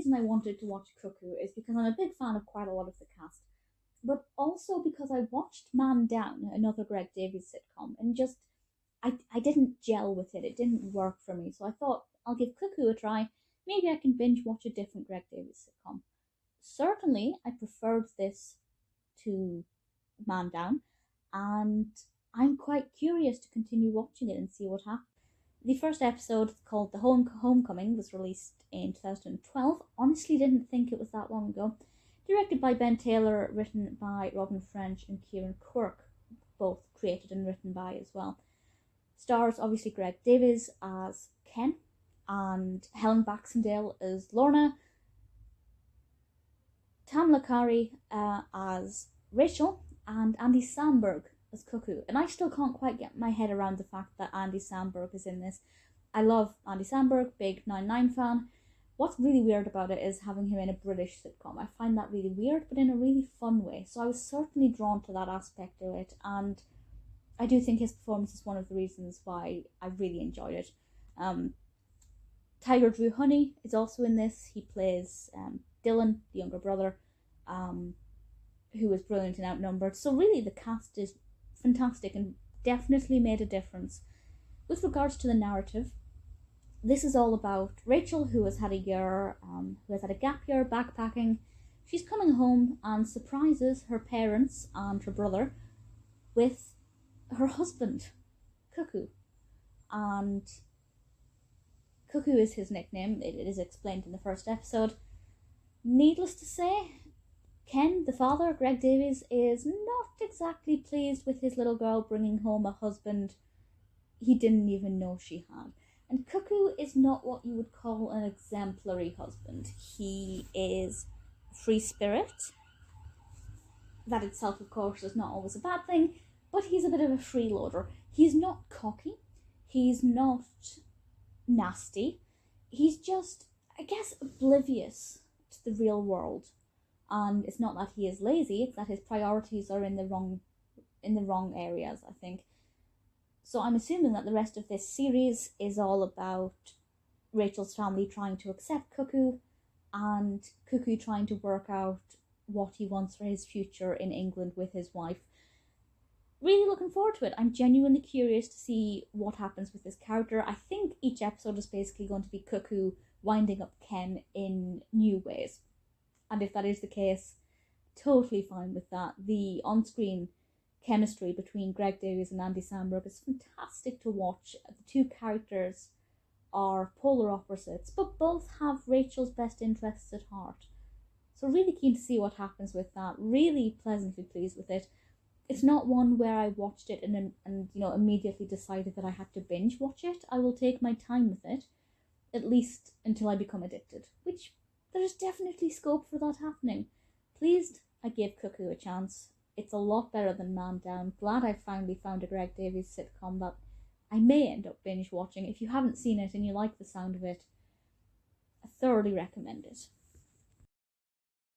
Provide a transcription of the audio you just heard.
reason I wanted to watch Cuckoo is because I'm a big fan of quite a lot of the cast, but also because I watched Man Down, another Greg Davies sitcom, and just I didn't gel with it. It didn't work for me. So I thought I'll give Cuckoo a try. Maybe I can binge watch a different Greg Davies sitcom. Certainly, I preferred this to Man Down, and I'm quite curious to continue watching it and see what happens. The first episode, called The Homecoming, was released in 2012. Honestly, didn't think it was that long ago. Directed by Ben Taylor, written by Robin French and Kieron Quirke, both created and written by as well. Stars obviously Greg Davies as Ken, and Helen Baxendale as Lorna, Tamla Kari as Rachel, and Andy Samberg as Cuckoo. And I still can't quite get my head around the fact that Andy Samberg is in this. I love Andy Samberg, big 9/9 fan. What's really weird about it is having him in a British sitcom. I find that really weird, but in a really fun way. So I was certainly drawn to that aspect of it, and I do think his performance is one of the reasons why I really enjoyed it. Tyger Drew Honey is also in this. He plays Dylan, the younger brother, who is brilliant and outnumbered. So really the cast is fantastic and definitely made a difference. With regards to the narrative, this is all about Rachel, who has had a gap year backpacking. She's coming home and surprises her parents and her brother with her husband, Cuckoo. And Cuckoo is his nickname. It is explained in the first episode. Needless to say, Ken, the father, Greg Davies, is not exactly pleased with his little girl bringing home a husband he didn't even know she had. And Cuckoo is not what you would call an exemplary husband. He is free spirit. That itself, of course, is not always a bad thing, but he's a bit of a freeloader. He's not cocky. He's not nasty. He's just, I guess, oblivious to the real world. And it's not that he is lazy, it's that his priorities are in the wrong areas, I think. So I'm assuming that the rest of this series is all about Rachel's family trying to accept Cuckoo, and Cuckoo trying to work out what he wants for his future in England with his wife. Really looking forward to it. I'm genuinely curious to see what happens with this character. I think each episode is basically going to be Cuckoo winding up Ken in new ways. And if that is the case, totally fine with that. The on-screen chemistry between Greg Davies and Andy Samberg is fantastic to watch. The two characters are polar opposites, but both have Rachel's best interests at heart. So really keen to see what happens with that. Really pleasantly pleased with it. It's not one where I watched it and immediately decided that I had to binge watch it. I will take my time with it, at least until I become addicted, which there's definitely scope for that happening. Pleased I gave Cuckoo a chance. It's a lot better than Man Down. Glad I finally found a Greg Davies sitcom that I may end up binge watching. If you haven't seen it and you like the sound of it, I thoroughly recommend it.